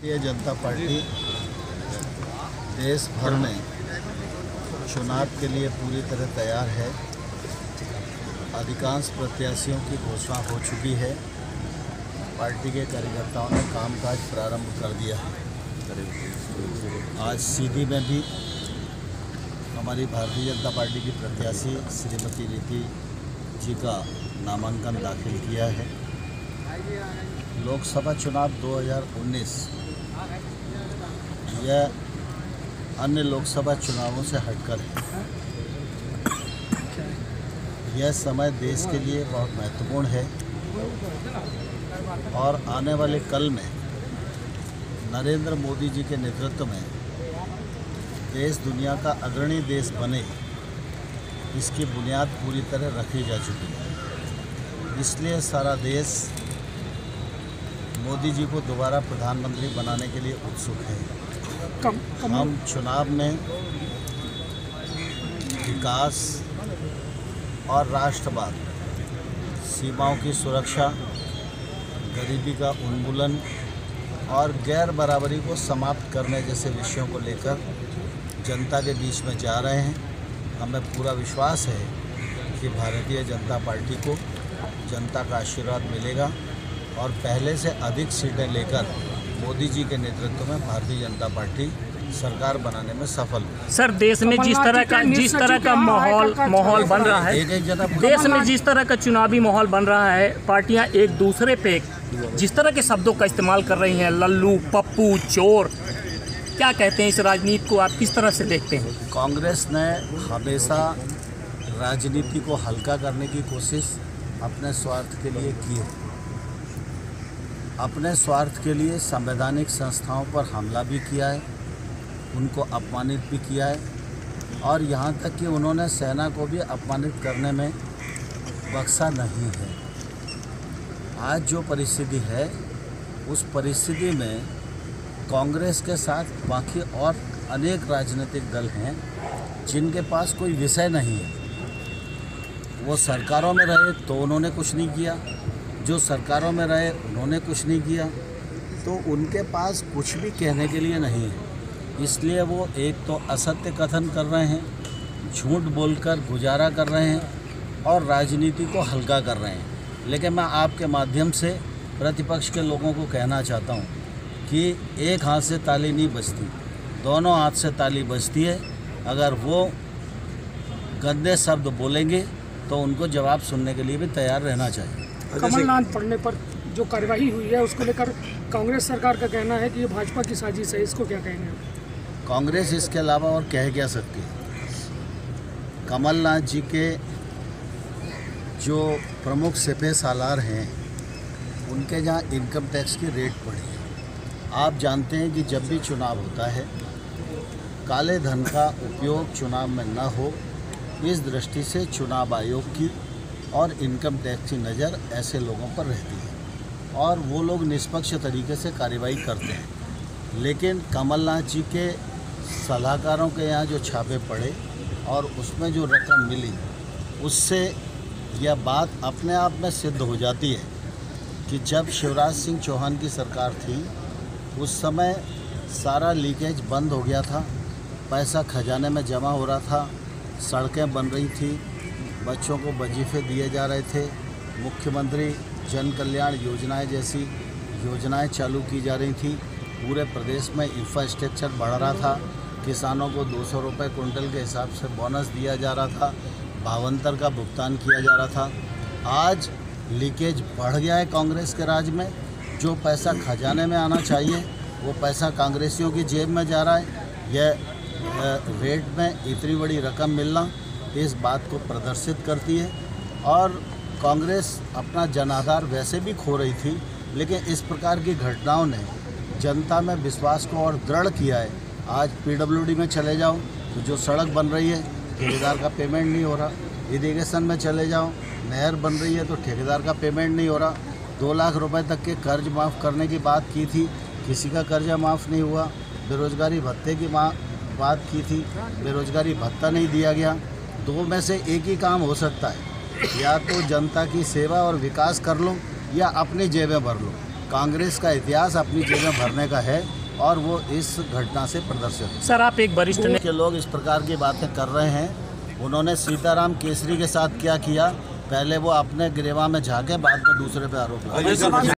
Bharatiya Janata party देश भर में चुनाव के लिए पूरी तरह तैयार है। अधिकांश प्रत्याशियों की घोषणा हो चुकी है। पार्टी के कार्यकर्ताओं ने कामकाज प्रारंभ कर दिया है। आज सीधी में भी हमारी भारतीय जनता पार्टी की प्रत्याशी श्रीमती रीति जी का नामांकन दाखिल किया है। लोकसभा चुनाव 2019 यह अन्य लोकसभा चुनावों से हटकर है। यह समय देश के लिए बहुत महत्वपूर्ण है और आने वाले कल में नरेंद्र मोदी जी के नेतृत्व में देश दुनिया का अग्रणी देश बने, इसकी बुनियाद पूरी तरह रखी जा चुकी है। इसलिए सारा देश मोदी जी को दोबारा प्रधानमंत्री बनाने के लिए उत्सुक है। हम चुनाव में विकास और राष्ट्रवाद, सीमाओं की सुरक्षा, गरीबी का उन्मूलन और गैर बराबरी को समाप्त करने जैसे विषयों को लेकर जनता के बीच में जा रहे हैं। हमें पूरा विश्वास है कि भारतीय जनता पार्टी को जनता का आशीर्वाद मिलेगा और पहले से अधिक सीटें लेकर मोदी जी के नेतृत्व में भारतीय जनता पार्टी सरकार बनाने में सफल हुई। सर, देश में जिस तरह का माहौल बन रहा है, देश में जिस तरह का चुनावी माहौल बन रहा है, पार्टियां एक दूसरे पे जिस तरह के शब्दों का इस्तेमाल कर रही हैं, लल्लू, पप्पू, चोर, क्या कहते हैं? इस राजनीति को आप किस तरह से देखते हैं? कांग्रेस ने हमेशा राजनीति को हल्का करने की कोशिश अपने स्वार्थ के लिए की है। अपने स्वार्थ के लिए संवैधानिक संस्थाओं पर हमला भी किया है, उनको अपमानित भी किया है और यहाँ तक कि उन्होंने सेना को भी अपमानित करने में बख्शा नहीं है। आज जो परिस्थिति है, उस परिस्थिति में कांग्रेस के साथ बाकी और अनेक राजनीतिक दल हैं जिनके पास कोई विषय नहीं है। वो सरकारों में रहे तो उन्होंने कुछ नहीं किया, जो सरकारों में रहे उन्होंने कुछ नहीं किया, तो उनके पास कुछ भी कहने के लिए नहीं है। इसलिए वो एक तो असत्य कथन कर रहे हैं, झूठ बोलकर गुजारा कर रहे हैं और राजनीति को हल्का कर रहे हैं। लेकिन मैं आपके माध्यम से प्रतिपक्ष के लोगों को कहना चाहता हूँ कि एक हाथ से ताली नहीं बजती, दोनों हाथ से ताली बजती है। अगर वो गंदे शब्द बोलेंगे तो उनको जवाब सुनने के लिए भी तैयार रहना चाहिए। कमलनाथ पढ़ने पर जो कार्यवाही हुई है, उसको लेकर कांग्रेस सरकार का कहना है कि ये भाजपा की साजिश है, इसको क्या कहेंगे? कांग्रेस इसके अलावा और कह क्या सकती है? कमलनाथ जी के जो प्रमुख सिपह सालार हैं, उनके जहाँ इनकम टैक्स की रेट बढ़ी है। आप जानते हैं कि जब भी चुनाव होता है, काले धन का उपयोग चुनाव में न हो, इस दृष्टि से चुनाव आयोग की और इनकम टैक्स की नज़र ऐसे लोगों पर रहती है और वो लोग निष्पक्ष तरीके से कार्रवाई करते हैं। लेकिन कमलनाथ जी के सलाहकारों के यहाँ जो छापे पड़े और उसमें जो रकम मिली, उससे यह बात अपने आप में सिद्ध हो जाती है कि जब शिवराज सिंह चौहान की सरकार थी, उस समय सारा लीकेज बंद हो गया था, पैसा खजाने में जमा हो रहा था, सड़कें बन रही थी, बच्चों को वजीफे दिए जा रहे थे, मुख्यमंत्री जन कल्याण योजनाएं जैसी योजनाएं चालू की जा रही थी, पूरे प्रदेश में इंफ्रास्ट्रक्चर बढ़ रहा था, किसानों को 200 रुपये कुंटल के हिसाब से बोनस दिया जा रहा था, भावांतर का भुगतान किया जा रहा था। आज लीकेज बढ़ गया है कांग्रेस के राज में। जो पैसा खजाने में आना चाहिए वो पैसा कांग्रेसियों की जेब में जा रहा है। यह रेट में इतनी बड़ी रकम मिलना इस बात को प्रदर्शित करती है और कांग्रेस अपना जनाधार वैसे भी खो रही थी, लेकिन इस प्रकार की घटनाओं ने जनता में विश्वास को और दृढ़ किया है। आज पीडब्ल्यूडी में चले जाओ तो जो सड़क बन रही है, ठेकेदार का पेमेंट नहीं हो रहा। इरिगेशन में चले जाओ, नहर बन रही है तो ठेकेदार का पेमेंट नहीं हो रहा। 2 लाख रुपए तक के कर्ज माफ़ करने की बात की थी, किसी का कर्जा माफ़ नहीं हुआ। बेरोज़गारी भत्ते की बात की थी, बेरोज़गारी भत्ता नहीं दिया गया। दो में से एक ही काम हो सकता है, या तो जनता की सेवा और विकास कर लो या अपनी जेबें भर लो। कांग्रेस का इतिहास अपनी जेब में भरने का है और वो इस घटना से प्रदर्शित है। सर, आप एक वरिष्ठ के लोग इस प्रकार की बातें कर रहे हैं। उन्होंने सीताराम केसरी के साथ क्या किया, पहले वो अपने गिरेवा में झांके, बाद में दूसरे पे आरोप लगाए।